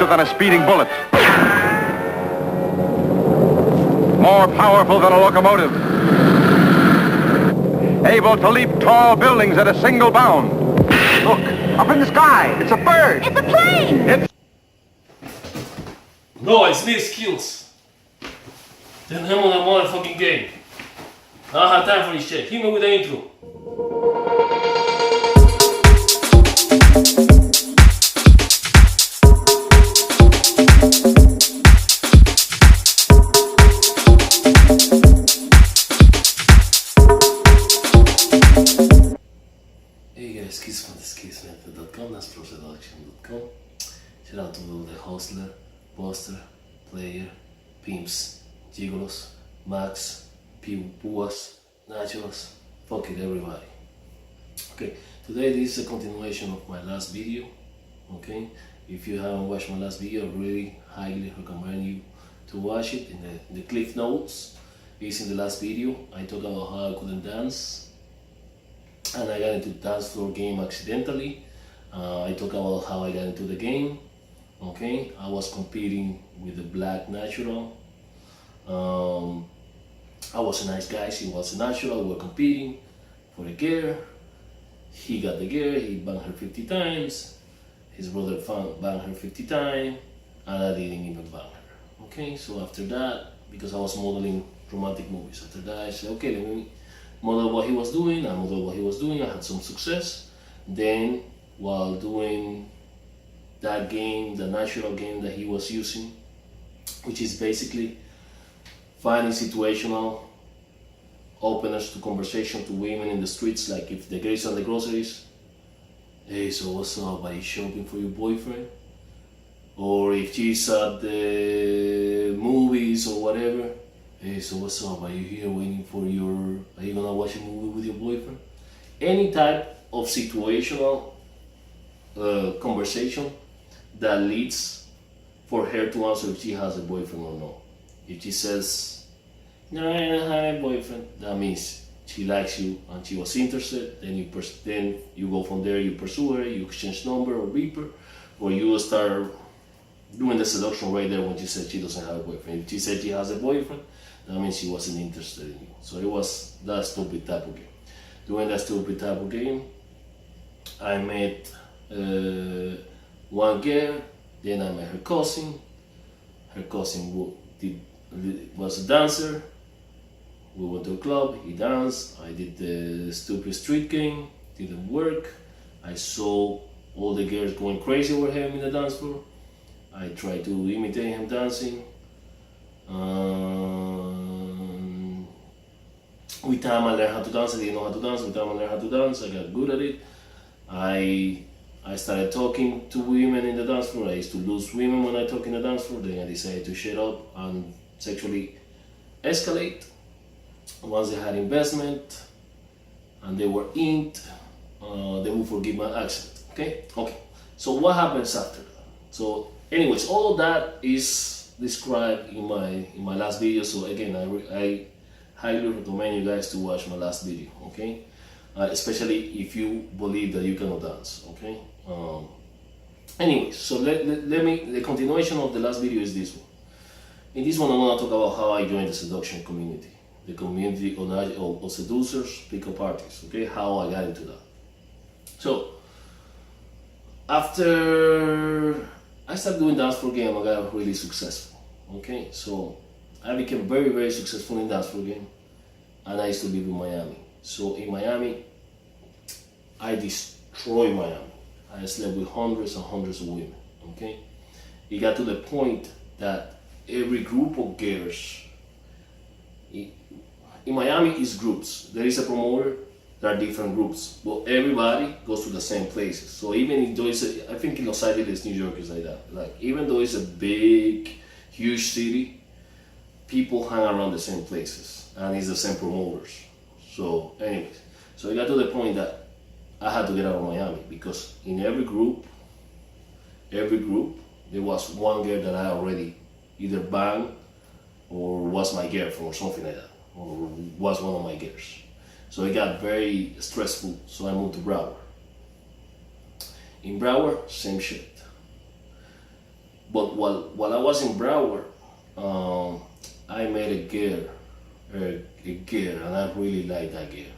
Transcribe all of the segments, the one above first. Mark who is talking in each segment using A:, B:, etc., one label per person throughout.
A: faster than a speeding bullet. More powerful than a locomotive. Able to leap tall buildings at a single bound. Look, up in the sky. It's a bird.
B: It's a plane.
C: No, it's me skills. Then him on the motherfucking game. I don't have time for this shit. Hit me with the intro. Hey guys, Kiss from the skissmethod.com, that's pro-seduction.com. Shout out to the hustler, buster, player, pimps, gigolos, max, mpuas, naturals, fuck it, everybody. Okay, today this is a continuation of my last video. Okay, if you haven't watched my last video, I really highly recommend you to watch it. In the cliff notes is in the last video. I talk about how I couldn't dance and I got into the dance floor game accidentally. I talk about how I got into the game. Okay, I was competing with the black natural. I was a nice guy, she was a natural. We were competing for a girl. He got the girl, he banged her 50 times. His brother banged her 50 times, and I didn't even bang her. Okay, so after that, because I was modeling romantic movies, after that I said, okay, let me model what he was doing. I modeled what he was doing, I had some success. Then, while doing that game, the natural game that he was using, which is basically finding situational openers to conversation to women in the streets, like if the girls on the groceries, hey, so what's up, are you shopping for your boyfriend? Or if she's at the movies or whatever, hey, so what's up, are you here waiting for are you gonna watch a movie with your boyfriend? Any type of situational conversation that leads for her to answer if she has a boyfriend or not. If she says, no, I don't have a boyfriend, that means she likes you and she was interested. Then you go from there, you pursue her, you exchange number or beeper, or you start doing the seduction right there when she said she doesn't have a boyfriend. If she said she has a boyfriend, that means she wasn't interested in you. So it was that stupid type of game. Doing that stupid type of game, I met one girl, then I met her cousin. Her cousin was a dancer. We went to a club, he danced, I did the stupid street game, didn't work. I saw all the girls going crazy over him in the dance floor. I tried to imitate him dancing. With time I learned how to dance. I didn't know how to dance. With time I learned how to dance. I got good at it. I started talking to women in the dance floor. I used to lose women when I talk in the dance floor. Then I decided to shut up and sexually escalate. Once they had investment and they were inked, they will forgive my accent. Okay. So what happens after that? So, anyways, all of that is described in my last video. So again, I highly recommend you guys to watch my last video. Okay. Especially if you believe that you cannot dance. Okay. Anyway, so the continuation of the last video is this one. In this one, I want to talk about how I joined the seduction community, the community of seducers, pickup artists. Okay, how I got into that. So after I started doing dance floor game, I got really successful. Okay, so I became very, very successful in dance floor game, and I used to live in Miami. So in Miami, I destroyed Miami. I slept with hundreds and hundreds of women. Okay, it got to the point that every group of girls in Miami is groups. There is a promoter. There are different groups, but everybody goes to the same places. So even if there is I think in Los Angeles, New York is like that. Like even though it's a big, huge city, people hang around the same places, and it's the same promoters. So anyways, so it got to the point that I had to get out of Miami, because in every group, there was one girl that I already either banged or was my girlfriend or something like that, or was one of my girls. So it got very stressful, so I moved to Broward. In Broward, same shit. But while I was in Broward, I met a girl, and I really like that girl.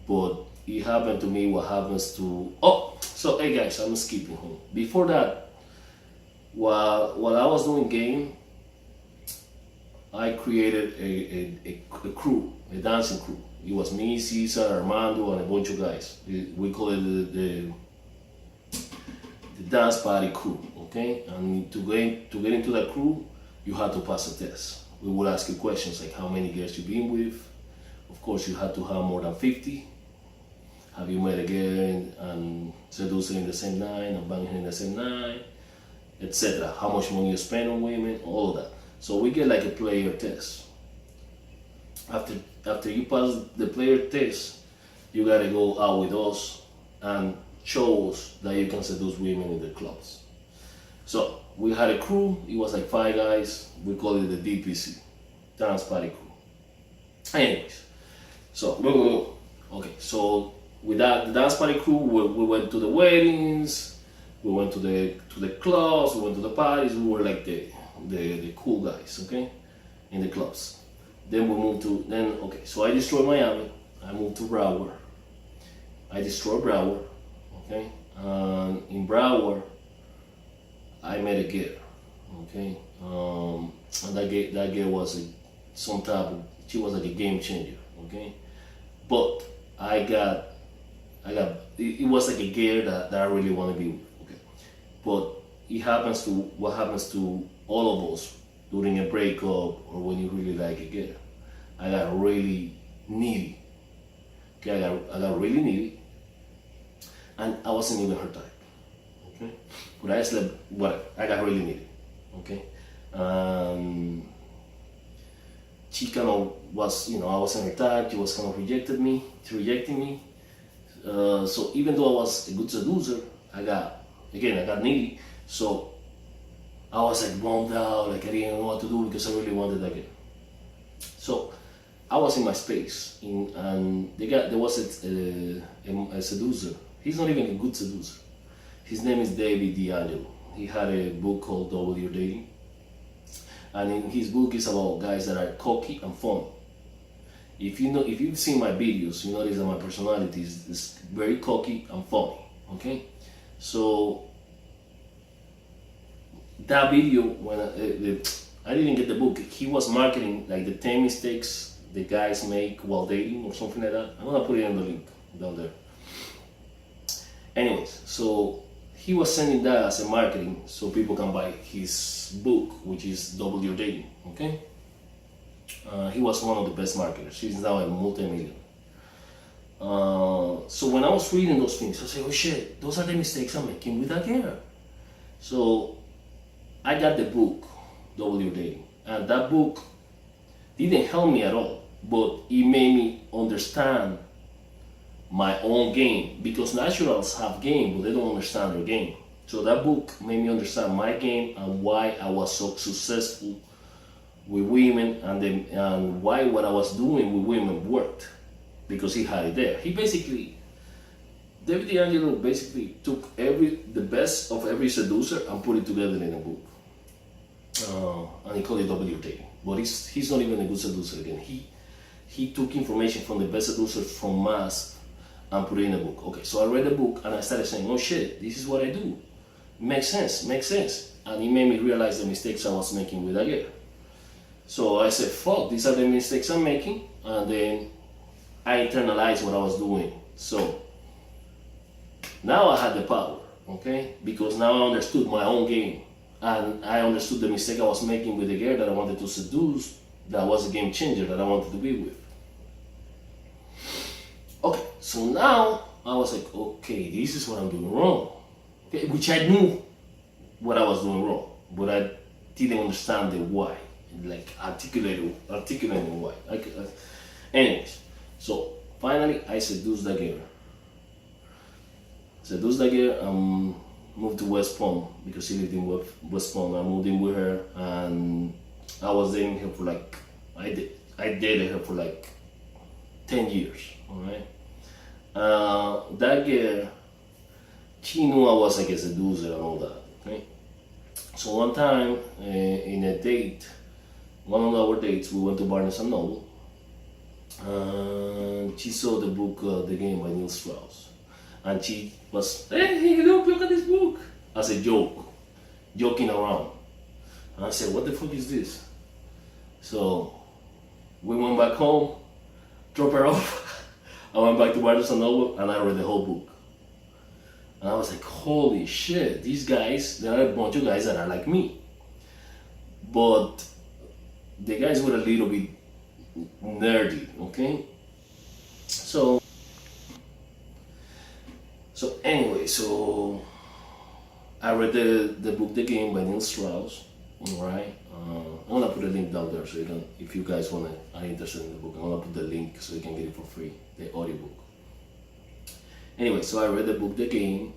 C: But it happened to me what happens to, so hey guys, I'm skipping home. Before that, while I was doing game, I created a crew, a dancing crew. It was me, Cesar, Armando, and a bunch of guys. We call it the dance party crew, okay? And to get into that crew, you had to pass a test. We would ask you questions like how many girls you've been with. Of course, you had to have more than 50. Have you met a girl and seduced her in the same night and banged her in the same night, etc. How much money you spend on women, all of that. So we get like a player test. After you pass the player test, you gotta go out with us and show us that you can seduce women in the clubs. So we had a crew. It was like 5 guys. We call it the DPC, dance party crew. Anyways, so okay. So with that, the dance party crew, we went to the weddings, we went to the clubs, we went to the parties. We were like the cool guys, okay, in the clubs. Then we moved to, so I destroyed Miami, I moved to Broward. I destroyed Broward, okay, and in Broward, I met a girl, okay, and that girl was she was like a game changer, okay, but it was like a girl that I really want to be with, okay, but what happens to all of us during a breakup or when you really like a girl. I got really needy. Okay, I got really needy, and I wasn't even her type. Okay, but I slept. I got really needy. Okay, she kind of was, I wasn't her type. She was kind of rejecting me. So even though I was a good seducer, I got needy. So I was like bummed out, like I didn't know what to do because I really wanted that girl. So I was in my space, and there was a seducer. He's not even a good seducer. His name is David D'Angelo. He had a book called Double Your Dating, and in his book is about guys that are cocky and funny. If you've seen my videos, you notice that my personality is very cocky and funny. Okay, so that video, when I didn't get the book, he was marketing like the 10 mistakes the guys make while dating or something like that. I'm gonna put it in the link down there. Anyways, so he was sending that as a marketing so people can buy his book, which is Double Your Dating. Okay, he was one of the best marketers. He's now a multi-millionaire. So when I was reading those things, I said, oh shit, those are the mistakes I'm making with that girl. So I got the book, Double Your Dating, and that book didn't help me at all, but it made me understand my own game, because naturals have game, but they don't understand their game. So that book made me understand my game and why I was so successful with women, and why what I was doing with women worked, because he had it there. David D'Angelo basically took the best of every seducer and put it together in a book. And he called it Double Your Dating. But he's not even a good seducer again. He took information from the best seducers from mass and put it in a book. Okay, so I read the book and I started saying, oh shit, this is what I do. Makes sense. And it made me realize the mistakes I was making with that girl. So I said, fuck, these are the mistakes I'm making. And then I internalized what I was doing. So now I had the power, okay? Because now I understood my own game. And I understood the mistake I was making with the girl that I wanted to seduce, that was a game changer that I wanted to be with. Okay, so now I was like, okay, this is what I'm doing wrong. Okay, which I knew what I was doing wrong, but I didn't understand the why, like articulating why. Anyways, so finally I seduced the girl. Moved to West Palm because she lived in West Palm. I moved in with her, and I was dating her for I dated her for 10 years. All right. That girl, she knew I was like a seducer and all that. Okay. So So one time in a date, one of our dates, we went to Barnes and Noble, and she saw the book The Game by Neil Strauss, and she was, hey, look at this book, as a joke, joking around. And I said, what the fuck is this? So we went back home, dropped her off. I went back to Barnes and Noble, and I read the whole book. And I was like, holy shit, these guys, there are a bunch of guys that are like me. But the guys were a little bit nerdy, okay? So anyway, so I read the book The Game by Neil Strauss, alright? I'm gonna put a link down there so you can, if you guys are interested in the book, I'm gonna put the link so you can get it for free, the audiobook. Anyway, so I read the book The Game,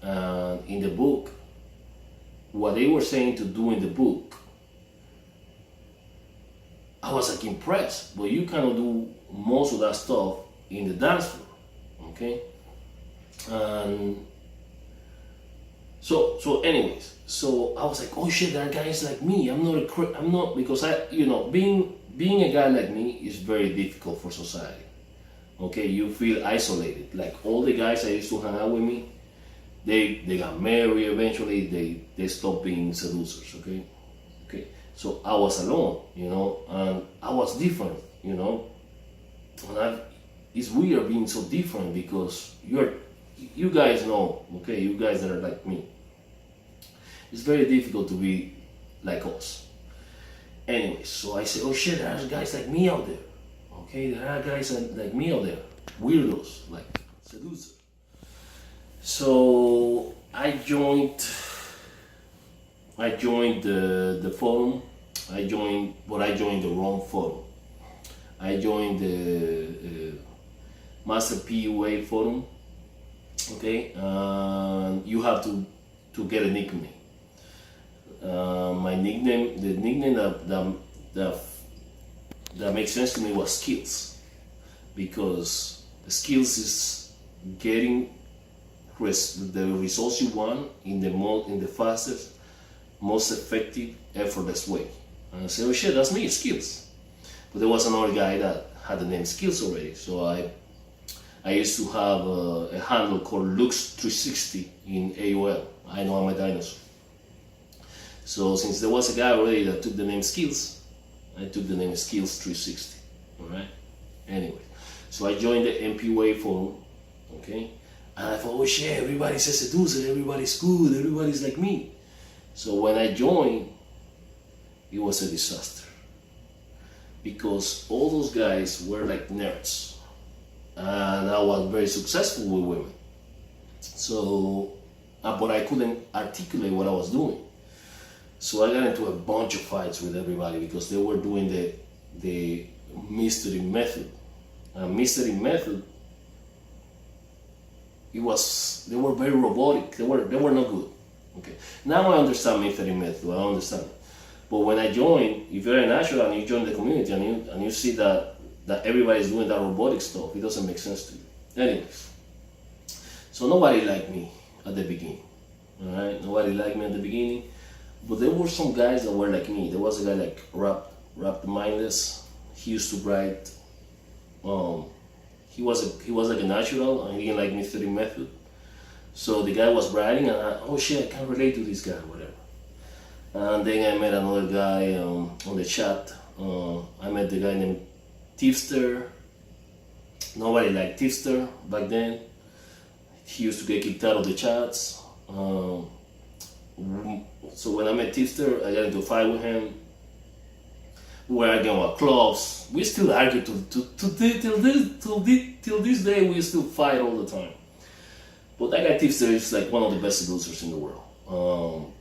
C: and in the book, what they were saying to do in the book, I was like impressed, but you cannot do most of that stuff in the dance floor, okay? And so anyways, so I was like, oh shit, that guy is like me. I'm not, because being a guy like me is very difficult for society. Okay, you feel isolated. Like all the guys I used to hang out with me, they got married eventually. They stopped being seducers. Okay. So I was alone, and I was different, And it's weird being so different because you guys know, okay, you guys that are like me. It's very difficult to be like us. Anyway, so I said, oh shit, there are guys like me out there. Okay, there are guys like me out there, weirdos, like seducer. So I joined the forum. I joined the wrong forum. I joined the Master PUA forum. Okay, you have to get a nickname. My nickname, the nickname that makes sense to me was skills, because the skills is getting the results you want in the fastest, most effective, effortless way. And I said, oh shit, that's me, skills. But there was another guy that had the name skills already, so I used to have a handle called Lux360 in AOL. I know I'm a dinosaur. So since there was a guy already that took the name skills, I took the name Skills360, alright? Anyway, so I joined the mpua forum, okay? And I thought, oh shit, everybody's a seducer, everybody's good, everybody's like me. So when I joined, it was a disaster. Because all those guys were like nerds. And I was very successful with women. So, but I couldn't articulate what I was doing. So I got into a bunch of fights with everybody because they were doing the mystery method. Mystery method, they were very robotic. They were not good. Okay. Now I understand mystery method. I understand. But when I joined, if you're a natural and you join the community and you see that everybody's doing that robotic stuff, it doesn't make sense to you. Anyways, so nobody liked me at the beginning. All right, nobody liked me at the beginning. But there were some guys that were like me. There was a guy like Warped Mindless. He used to write. He was like a natural, and he didn't like mystery method. So the guy was writing, and oh shit, I can't relate to this guy, whatever. And then I met another guy on the chat. I met the guy named Teevester. Nobody liked Teevester back then. He used to get kicked out of the chats. So when I met Teevester, I got into a fight with him. We were arguing about clubs. We still argue till this day. We still fight all the time. But that guy Teevester is like one of the best seducers in the world.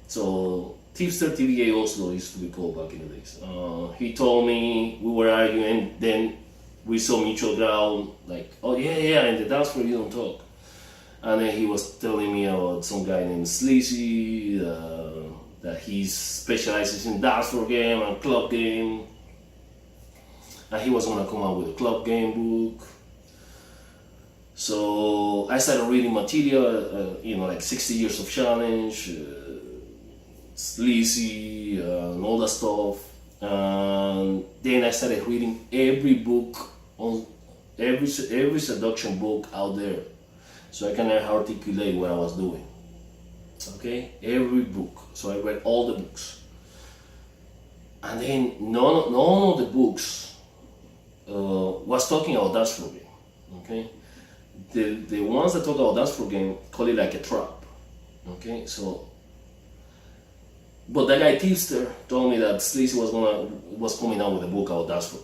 C: So Teevester TVA Oslo used to be called back in the days. He told me, we were arguing, then we saw mutual ground, like, oh yeah, in the dance floor you don't talk. And then he was telling me about some guy named Sleazy, that he specializes in dance floor game and club game. And he was gonna come out with a club game book. So I started reading material, like 60 Years of Challenge, sleazy and all that stuff. And then I started reading every book on every seduction book out there, so I can learn how to articulate what I was doing. Okay, every book. So I read all the books, and then none of the books was talking about dance floor game. Okay, the ones that talk about dance floor game call it like a trap. Okay, so. But that guy Teevester told me that Sleazy was coming out with a book about dance floor.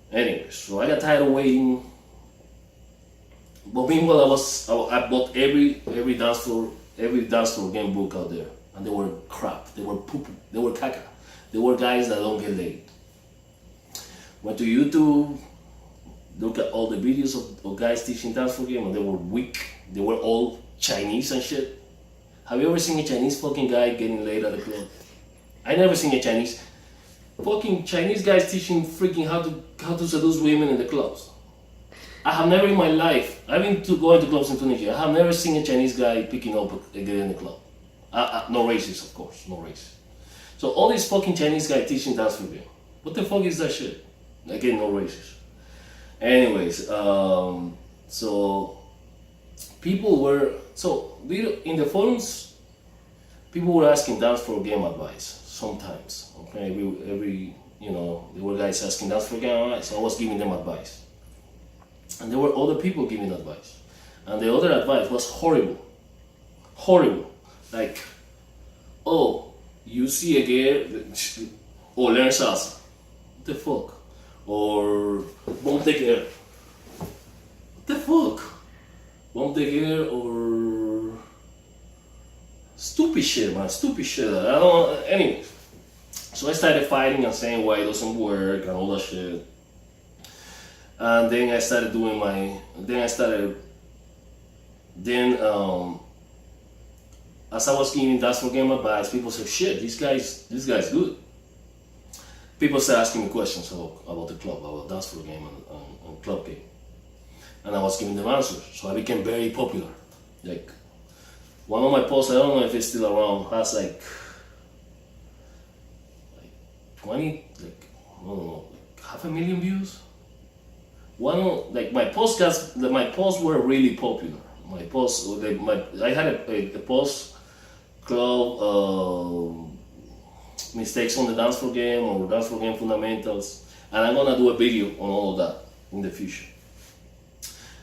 C: Anyways, so I got tired of waiting. But meanwhile, I bought every dance floor game book out there, and they were crap. They were poo poo. They were caca. They were guys that don't get laid. Went to YouTube, look at all the videos of guys teaching dance floor game, and they were weak. They were all Chinese and shit. Have you ever seen a Chinese fucking guy getting laid at a club? I never seen a Chinese guys teaching freaking how to seduce women in the clubs. I have never in my life, I've been going to clubs in Tunisia, I have never seen a Chinese guy picking up a girl in the club. No racist, of course, no racist. So all these fucking Chinese guys teaching dance floor game. What the fuck is that shit? Again, no racist. Anyways, so people were, in the forums, people were asking dance floor game advice sometimes. Okay, every there were guys asking dance floor game advice, so I was giving them advice. And there were other people giving advice. And the other advice was horrible. Horrible. Like, oh, you see a girl, or learn salsa. What the fuck? Or bump the girl. What the fuck? Bump the girl or stupid shit, man. Stupid shit. I don't know. Anyway, so I started fighting and saying why it doesn't work and all that shit. And then I started doing as I was giving dance floor game advice, people said, shit, this guy's good. People started asking me questions about the club, about dance floor game and club game. And I was giving them answers, so I became very popular. Like, one of my posts, I don't know if it's still around, has like 20, I don't know, 500,000 views. My posts were really popular. My posts, I had a post called mistakes on the dance floor game or dance floor game fundamentals, and I'm gonna do a video on all of that in the future.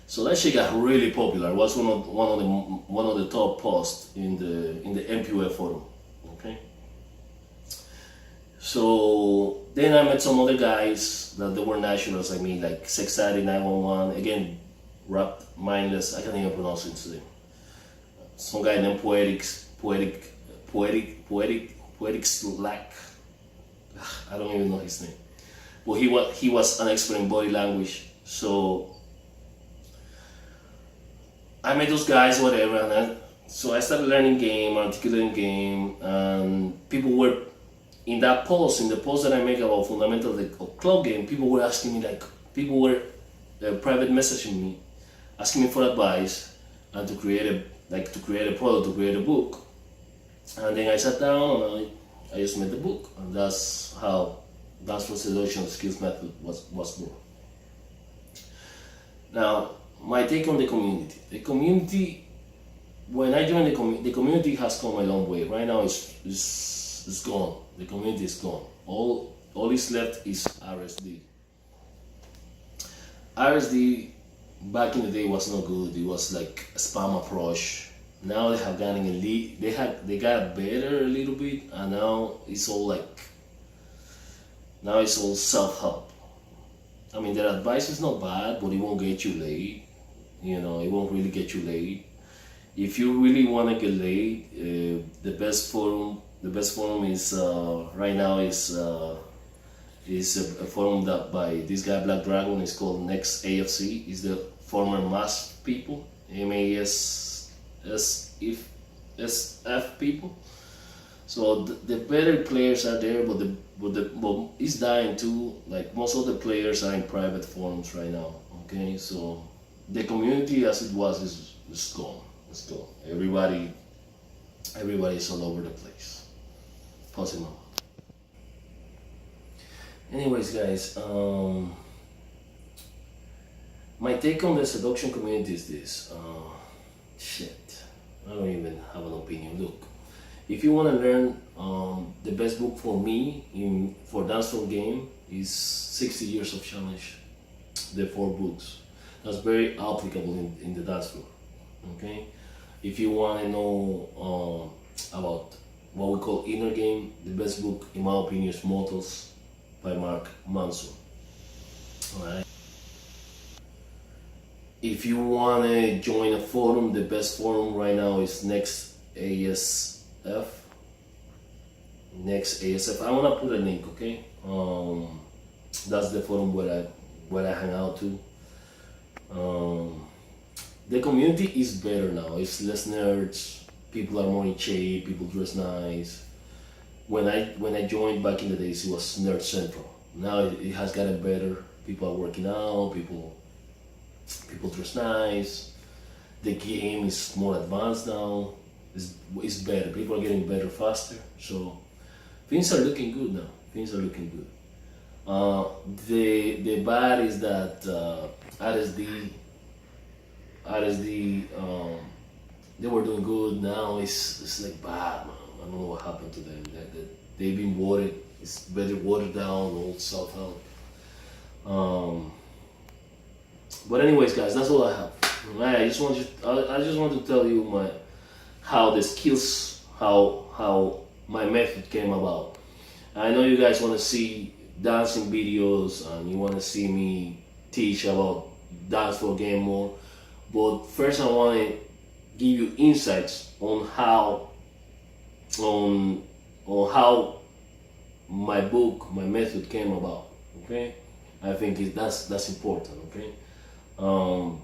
C: So that shit got really popular. It was one of the top posts in the mpua forum. Okay. So then I met some other guys that they were nationals like me, like Sexari 911, again, Warped Mindless, I can't even pronounce it today. Some guy named Poetic Slack. I don't even know his name. But he was an expert in body language. So I met those guys, whatever, and so I started learning game, articulating game, and people were in the post that I make about fundamentals of club game, people were asking me, private messaging me, asking me for advice and to create a product, to create a book. And then I sat down and I just made the book, and that's how Dance for Seduction Skills Method was born. Now, my take on the community. The community, when I joined the community has come a long way. Right now it's gone. The community is gone. All is left is RSD. RSD back in the day was not good. It was like a spam approach. Now they have gotten elite. They got better a little bit, and now it's all self-help. I mean, their advice is not bad, but it won't get you laid. It won't really get you laid. If you really want to get laid, the best forum is right now is a forum that by this guy Black Dragon is called Next AFC. Is the former MASF people, MASSF people. So the better players are there, but it's dying too. Like most of the players are in private forums right now. Okay, so the community as it was is gone. It's gone. Everybody Everybody's all over the place. Pause it now. Anyways, guys, my take on the seduction community is this. Shit, I don't even have an opinion. Look, if you want to learn, the best book for me for dance floor game is 60 Years of Challenge. The 4 books. That's very applicable in the dance floor. Okay, if you want to know about what we call inner game, the best book, in my opinion, is Models by Mark Manson. Alright. If you want to join a forum, the best forum right now is Next ASF. Next ASF. I want to put a link, okay? That's the forum where I hang out to. The community is better now. It's less nerds. People are more in shape. People dress nice. When I joined back in the days, it was nerd central. Now it has gotten better. People are working out. People dress nice. The game is more advanced now. It's better. People are getting better faster. So things are looking good now. Things are looking good. The bad is that RSD, they were doing good. Now it's like bad, man. I don't know what happened to them. They've been watered. It's very watered down, old self-help. But anyways, guys, that's all I have. I just want to tell you how the skills, how my method came about. I know you guys want to see dancing videos and you want to see me teach about dance floor game more, but first I want to give you insights on how my book, my method came about. Okay, I think that's important. Okay, and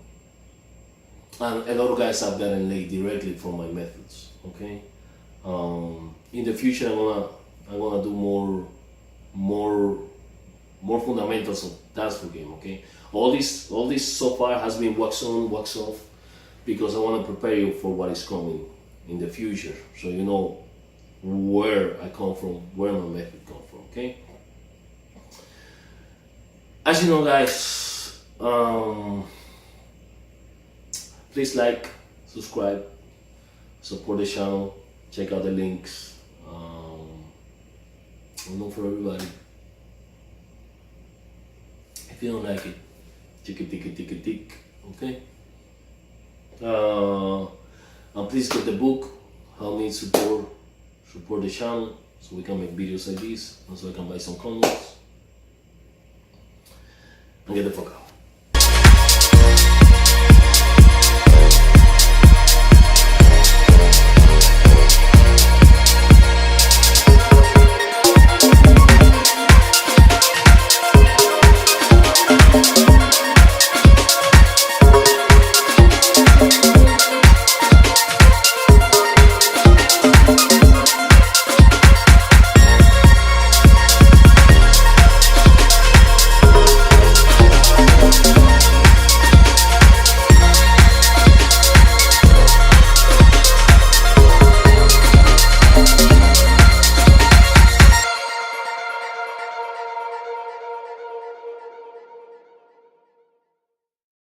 C: a lot of guys have gotten laid directly from my methods. Okay, in the future I wanna do more fundamentals of dance floor game. Okay, all this so far has been wax on, wax off, because I want to prepare you for what is coming in the future, so you know where I come from, where my method come from. Okay, as you know, guys, please like, subscribe, support the channel, check out the links. For everybody. If you don't like it, tick. Okay. And please get the book. Help me support the channel so we can make videos like this, and so I can buy some condoms and get the fuck out.